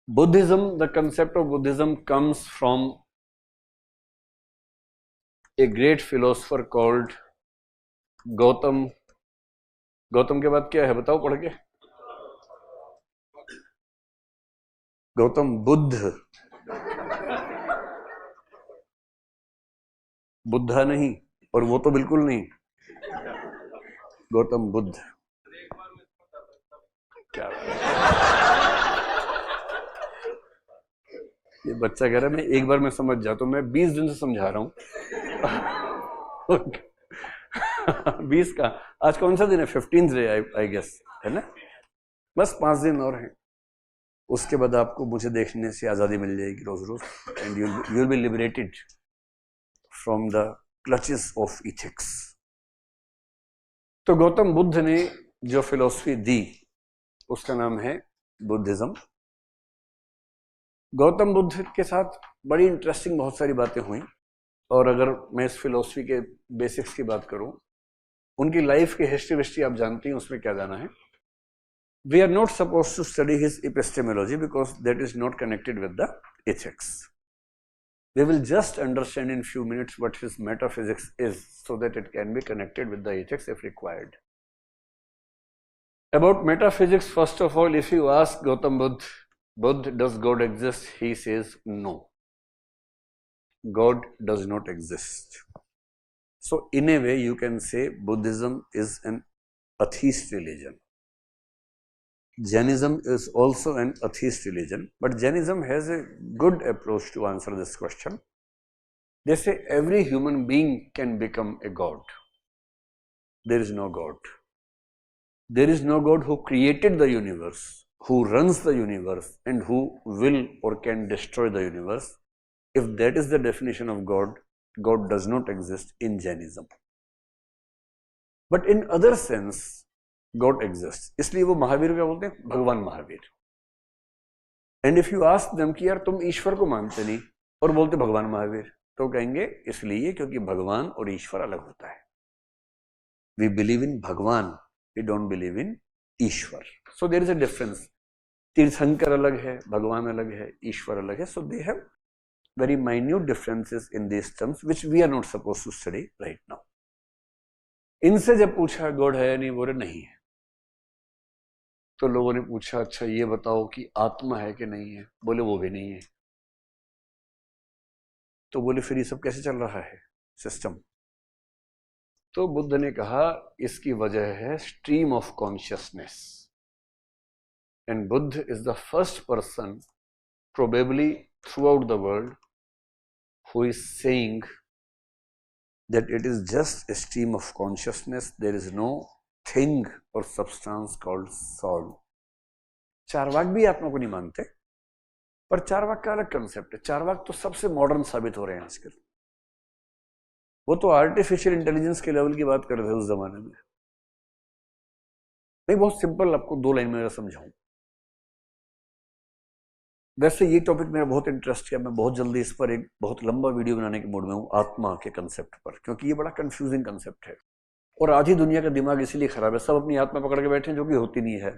Buddhism, the concept of Buddhism comes from a great philosopher called Gautam. Gautam के बाद क्या है बताओ पढ़ के. गौतम बुद्ध. बुद्धा नहीं, और वो तो बिल्कुल नहीं. गौतम बुद्ध. क्या ये बच्चा कह रहा है मैं एक बार में समझ जाता हूं. मैं 20 दिन से समझा रहा हूं. 20 का आज कौन सा दिन है? 15th डे आई गेस है ना. बस 5 दिन और हैं. उसके बाद आपको मुझे देखने से आजादी मिल जाएगी रोज रोज. And you will be liberated from the clutches of ethics. तो गौतम बुद्ध ने जो फिलॉसफी दी उसका नाम है बुद्धिज्म. गौतम बुद्ध के साथ बड़ी इंटरेस्टिंग बहुत सारी बातें हुई. और अगर मैं इस फिलॉसफी के बेसिक्स की बात करूं, उनकी लाइफ की हिस्ट्री आप जानती हैं, उसमें क्या जाना है. We are not suppose to study his epistemology because that is not connected with the ethics. We will just understand in few minutes what his metaphysics is so that it can be connected with the ethics if required. About metaphysics, first of all, if you ask Gautam Buddha, does God exist? He says no. God does not exist. So in a way you can say Buddhism is an atheist religion. Jainism is also an atheist religion, but Jainism has a good approach to answer this question. They say every human being can become a god. There is no God. There is no God who created the universe, who runs the universe, and who will or can destroy the universe. If that is the definition of God, God does not exist in Jainism. But in other sense, God exists. इसलिए वो महावीर क्या बोलते हैं? भगवान Mahavir. And if you ask them कि यार तुम ईश्वर को मानते नहीं और बोलते भगवान महावीर, तो कहेंगे इसलिए क्योंकि भगवान और ईश्वर अलग होता है. We believe in Bhagwan, we don't believe in Ishwar. So there is a difference. तीर्थंकर अलग है, भगवान अलग है, ईश्वर अलग है. So they have very minute differences in this terms which we are not supposed to study right now. इनसे जब पूछा गॉड है नहीं, बोले नहीं है. तो लोगों ने पूछा अच्छा ये बताओ कि आत्मा है कि नहीं है? बोले वो भी नहीं है. तो बोले फिर ये सब कैसे चल रहा है सिस्टम? तो बुद्ध ने कहा इसकी वजह है stream of consciousness. And Buddha is the first person probably through out the world who is saying that it is just a stream of consciousness. There is no thing और सब्सटेंस कॉल्ड सोल. चारवाक भी आत्मा को नहीं मानते, पर चारवाक का अलग concept है. चारवाक तो सबसे मॉडर्न साबित हो रहे हैं आजकल. वो तो आर्टिफिशियल इंटेलिजेंस के लेवल की बात कर रहे थे उस जमाने में. मैं बहुत सिंपल आपको 2 लाइन में समझाऊं. वैसे ये टॉपिक मेरा बहुत इंटरेस्ट है. मैं बहुत जल्दी इस पर एक बहुत लंबा वीडियो बनाने के मूड में हूं आत्मा के कंसेप्ट पर, क्योंकि ये बड़ा कंफ्यूजिंग कंसेप्ट है. और आधी दुनिया का दिमाग इसीलिए खराब है. सब अपनी आत्मा पकड़ के बैठे हैं जो कि होती नहीं है.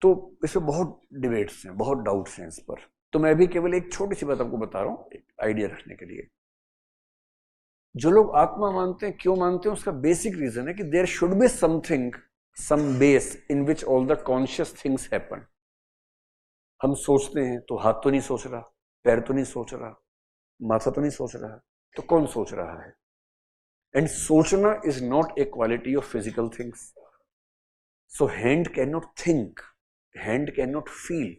तो इसमें बहुत डिबेट्स हैं, बहुत डाउट्स हैं इस पर. तो मैं भी केवल एक छोटी सी बात आपको बता रहा हूं, एक आइडिया रखने के लिए. जो लोग आत्मा मानते हैं, क्यों मानते हैं, उसका बेसिक रीजन है कि there should be something, some base in which all the conscious things happen. हम सोचते हैं तो हाथ तो नहीं सोच रहा, पैर तो नहीं सोच रहा, माथा तो नहीं सोच रहा, तो कौन सोच रहा है? And sochna is not a quality of physical things. So hand cannot think, hand cannot feel.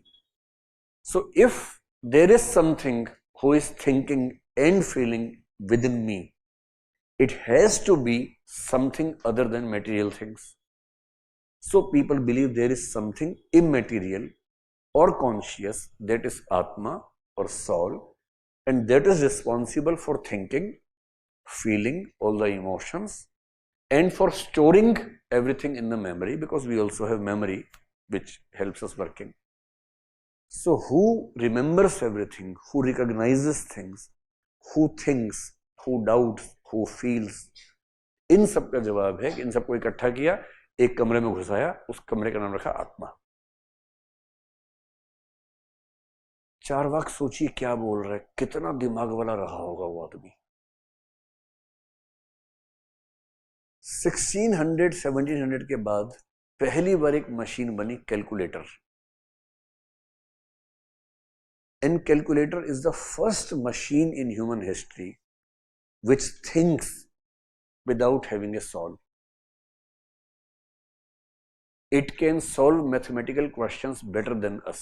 So if there is something who is thinking and feeling within me, it has to be something other than material things. So people believe there is something immaterial or conscious, that is Atma or soul, and that is responsible for thinking, feeling all the emotions, and for storing everything in the memory, because we also have memory which helps us working. So who remembers everything, who recognizes things, who thinks, who doubts, who feels? इन सब का जवाब है कि इन सबको इकट्ठा किया, एक कमरे में घुसाया, उस कमरे का नाम रखा आत्मा. चार्वाक सोचिए क्या बोल रहा है, कितना दिमाग वाला रहा होगा वो आदमी। 1600 1700 के बाद पहली बार एक मशीन बनी, calculator. And calculator is the first machine in human history which thinks without having a solve. It can solve mathematical questions better than us,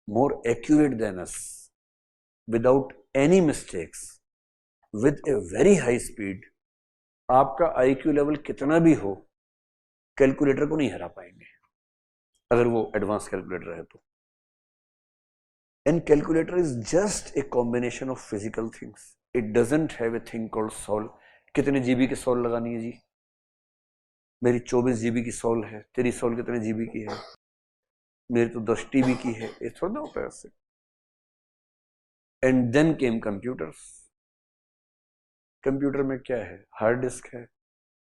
more accurate than us, without any mistakes, with a very high speed. आपका IQ level कितना भी हो, calculator को नहीं हरा पाएंगे अगर वो एडवांस कैलकुलेटर है तो। And calculator is just a combination of physical things, it doesn't have a thing called solve. कितने जीबी की सॉल्व लगानी है जी? मेरी 24 जीबी की सॉल्व है, तेरी सॉल्व कितने जीबी की है? मेरी तो 10 टीबी की है। ये थोड़ा ना होता है ऐसे। And then came computers. Computer में क्या है? हार्ड डिस्क है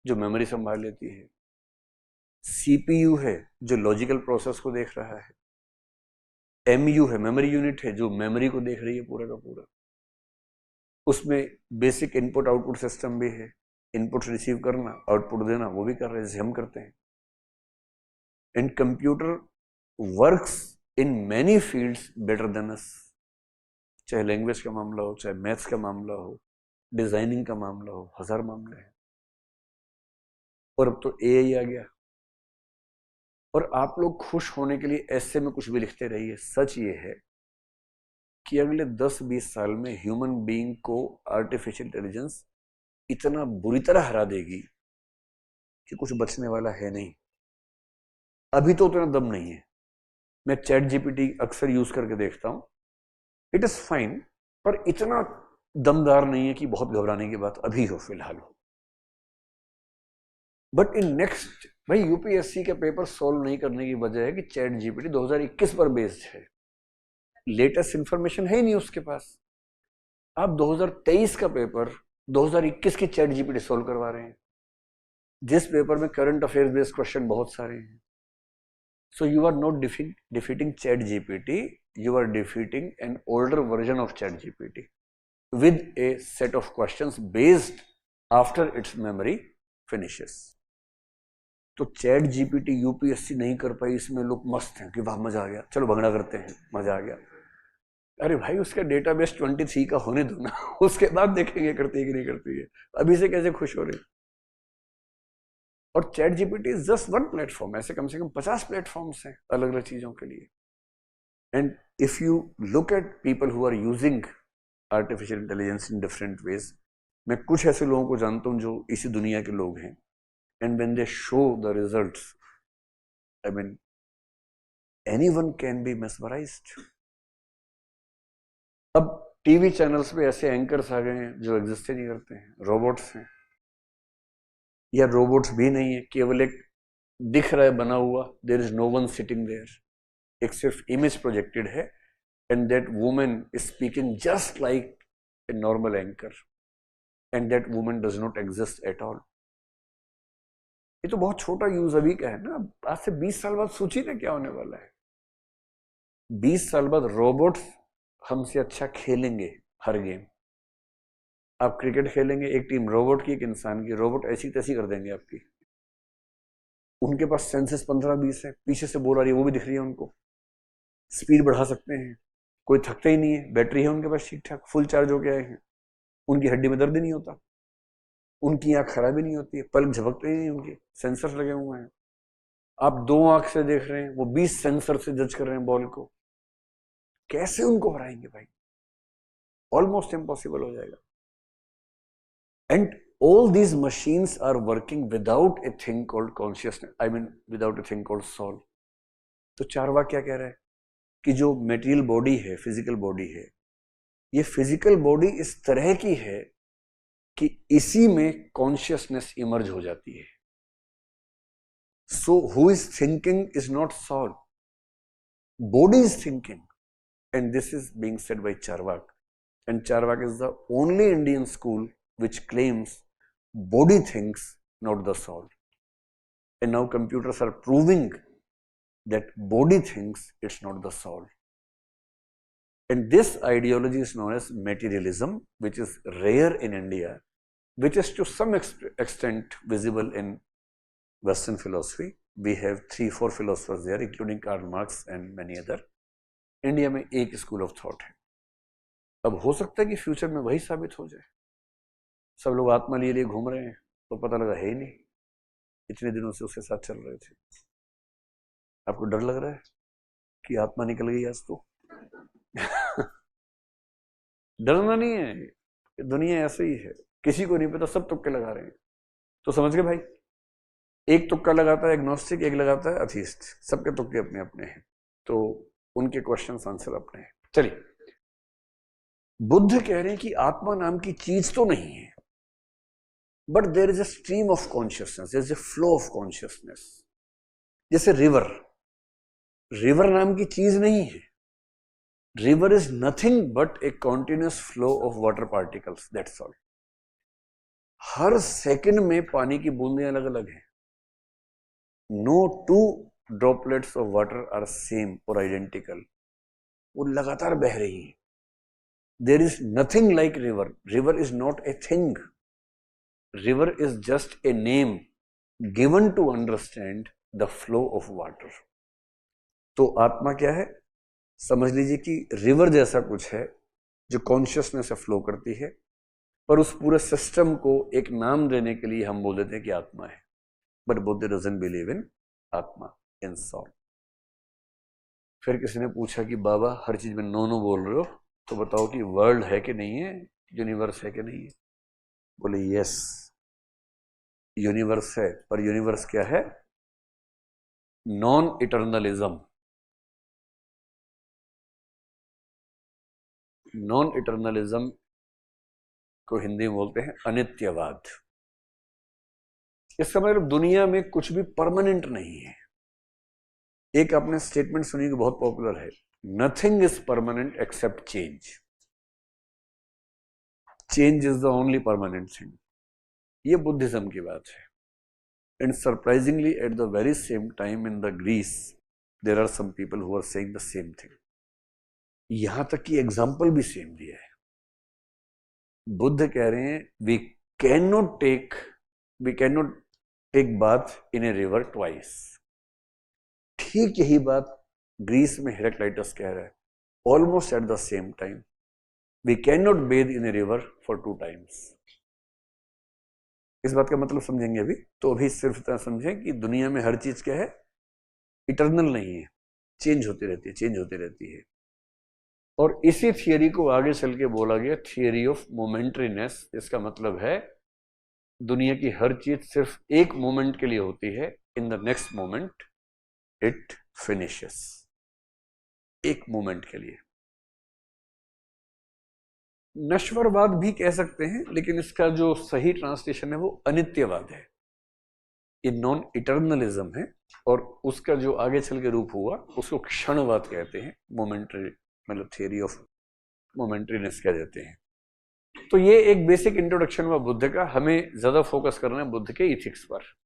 जो मेमोरी संभाल लेती है, सीपीयू है जो लॉजिकल प्रोसेस को देख रहा है, एमयू है मेमोरी यूनिट है जो मेमोरी को देख रही है पूरा का पूरा। उसमें बेसिक इनपुट आउटपुट सिस्टम भी है, इनपुट रिसीव करना आउटपुट देना, वो भी कर रहे हैं जैसे हम करते हैं। And computer works in many fields better than us, चाहे लैंग्वेज का मामला हो, चाहे मैथ्स का मामला हो, डिजाइनिंग का मामला हो, हजार मामले हैं। और अब तो एआई आ गया। और आप लोग खुश होने के लिए ऐसे में कुछ भी लिखते रहिए। सच ये है कि अगले 10-20 साल में ह्यूमन बीइंग को आर्टिफिशियल इंटेलिजेंस इतना बुरी तरह हरा देगी कि कुछ बचने वाला है नहीं। अभी तो उतना दम नहीं है। मैं चैट जीपीटी अक्सर यूज करके देखता हूं, इट इज फाइन, पर इतना दमदार नहीं है कि बहुत घबराने की बात अभी हो, फिलहाल हो। बट इन नेक्स्ट, भाई यूपीएससी के पेपर सॉल्व नहीं करने की वजह है कि चैट जीपीटी 2021 पर बेस्ड है, लेटेस्ट इंफॉर्मेशन है ही नहीं उसके पास। आप 2023 का पेपर 2021 की चैट जीपीटी सॉल्व करवा रहे हैं, जिस पेपर में करंट अफेयर्स बेस्ड क्वेश्चन बहुत सारे हैं। So you are not defeating chat GPT, you are defeating an older version of chat GPT with a set of questions based after its memory finishes. तो chat GPT UPSC नहीं कर पाई, इसमें लोग मस्त हैं कि वाह मजा आ गया, चलो भंगड़ा करते हैं, मजा आ गया। अरे भाई उसका डेटाबेस 23 का होने दो ना, उसके बाद देखेंगे करती है कि नहीं करती है। अभी से कैसे खुश हो रहे। और chat GPT is just one platform, ऐसे कम से कम 50 प्लेटफॉर्म्स हैं अलग अलग चीजों के लिए। And if you look at people who are using artificial intelligence in different ways, मैं कुछ ऐसे लोगों को जानता हूं जो इसी दुनिया के लोग हैं, and when they show the results, I mean, anyone can be mesmerized. अब टीवी चैनल्स पे ऐसे एंकर्स आ गए हैं जो एग्जिस्ट ही नहीं करते हैं, रोबोट्स हैं। या रोबोट्स भी नहीं है, केवल एक दिख रहा है बना हुआ, there is no one sitting there, एक सिर्फ इमेज प्रोजेक्टेड है, and that women is speaking just like a normal anchor, and that women does not exist at all. ये तो बहुत छोटा यूज अभी का है ना, आज से 20 साल बाद सोचिए ना क्या होने वाला है। 20 साल बाद रोबोट्स हमसे अच्छा खेलेंगे हर गेम। आप क्रिकेट खेलेंगे, एक टीम रोबोट की एक इंसान की, रोबोट ऐसी तैसी कर देंगे आपकी। उनके पास सेंसेस 15-20 है, पीछे से बोल आ रही है वो भी दिख रही है उनको, स्पीड बढ़ा सकते हैं, कोई थकते ही नहीं है, बैटरी है उनके पास ठीक ठाक, फुल चार्ज होके आए हैं, उनकी हड्डी में दर्द ही नहीं होता, उनकी आंख खराब ही नहीं होती है, पलक झपकते ही नहीं, उनके सेंसर्स लगे हुए हैं। आप 2 आंख से देख रहे हैं, वो 20 सेंसर से जज कर रहे हैं बॉल को। कैसे उनको हराएंगे भाई? ऑलमोस्ट इम्पॉसिबल हो जाएगा। And all these machines are working without a thing called consciousness, I mean without a thing called soul. तो चार्वाक क्या कह रहा है कि जो मेटीरियल बॉडी है, फिजिकल बॉडी है, ये फिजिकल बॉडी इस तरह की है कि इसी में कॉन्शियसनेस इमर्ज हो जाती है। So who is thinking is not soul, body is thinking, and this is being said by Charvaka. And Charvaka is the only Indian school which claims body thinks, not the soul. And now computers are proving that body thinks, it's not the soul. And this ideology is known as materialism, which is rare in India, which is to some extent visible in Western philosophy. We have 3-4 philosophers there, including Karl Marx and many other. India में एक school of thought है. अब हो सकता है कि future में वही साबित हो जाए. सब लोग आत्मा लिए घूम रहे हैं तो पता लगा है ही नहीं, इतने दिनों से उसके साथ चल रहे थे. आपको डर लग रहा है कि आत्मा निकल गई आज तो? डरना नहीं है, दुनिया ऐसे ही है, किसी को नहीं पता, सब तुक्के लगा रहे हैं. तो समझ गए भाई, एक तुक्का लगाता है एग्नोस्टिक, एक लगाता है अथीस्ट, सबके तुक्के अपने अपने हैं, तो उनके क्वेश्चंस आंसर अपने हैं. चलिए, बुद्ध कह रहे हैं कि आत्मा नाम की चीज तो नहीं है, but there is a stream of consciousness, there is a flow of consciousness. जैसे रिवर, रिवर नाम की चीज नहीं है. River is nothing but a continuous flow of water particles, that's all. हर सेकंड में पानी की बूंदें अलग अलग हैं. No two droplets of water are same और आइडेंटिकल, वो लगातार बह रही है. There is nothing like river. River is not a thing. River is just a name given to understand the flow of water. तो आत्मा क्या है? समझ लीजिए कि रिवर जैसा कुछ है जो कॉन्शियसनेस से फ्लो करती है, पर उस पूरे सिस्टम को एक नाम देने के लिए हम बोल देते हैं कि आत्मा है. But Buddha doesn't believe in आत्मा, इन सोल. फिर किसी ने पूछा कि बाबा हर चीज में नो नो बोल रहे हो, तो बताओ कि वर्ल्ड है कि नहीं है, यूनिवर्स है कि नहीं है? बोले यस, यूनिवर्स है, पर यूनिवर्स क्या है? नॉन इटर्नलिज्म. नॉन इटर्नलिज्म को हिंदी में बोलते हैं अनित्यवाद. इसका मतलब दुनिया में कुछ भी परमानेंट नहीं है. एक आपने स्टेटमेंट सुनी कि बहुत पॉपुलर है, nothing is permanent except change. Change is the only permanent thing. ये बुद्धिज्म की बात है. And surprisingly at the very same time in the Greece there are some people who are saying the same thing. यहां तक कि example भी same दिया है. बुद्ध कह रहे हैं we can not take bath in a river twice. ठीक यही बात ग्रीस में हेराक्लाइटस कह रहा है, almost at the same time. We can not bathe in a river for 2 times. इस बात का मतलब समझेंगे अभी. तो अभी सिर्फ इतना समझें कि दुनिया में हर चीज क्या है? इटर्नल नहीं है, चेंज होती रहती है, चेंज होती रहती है. और इसी थियरी को आगे चल के बोला गया थियरी ऑफ मोमेंट्रीनेस. इसका मतलब है दुनिया की हर चीज सिर्फ एक मोमेंट के लिए होती है, in the next moment it finishes. एक मोमेंट के लिए. नश्वरवाद भी कह सकते हैं, लेकिन इसका जो सही ट्रांसलेशन है वो अनित्यवाद है. ये नॉन इटर्नलिज्म है, और उसका जो आगे चल के रूप हुआ उसको क्षणवाद कहते हैं. मोमेंट्री मतलब थियरी ऑफ मोमेंट्रीनेस कह देते हैं. तो ये एक बेसिक इंट्रोडक्शन हुआ बुद्ध का. हमें ज्यादा फोकस करना है बुद्ध के इथिक्स पर.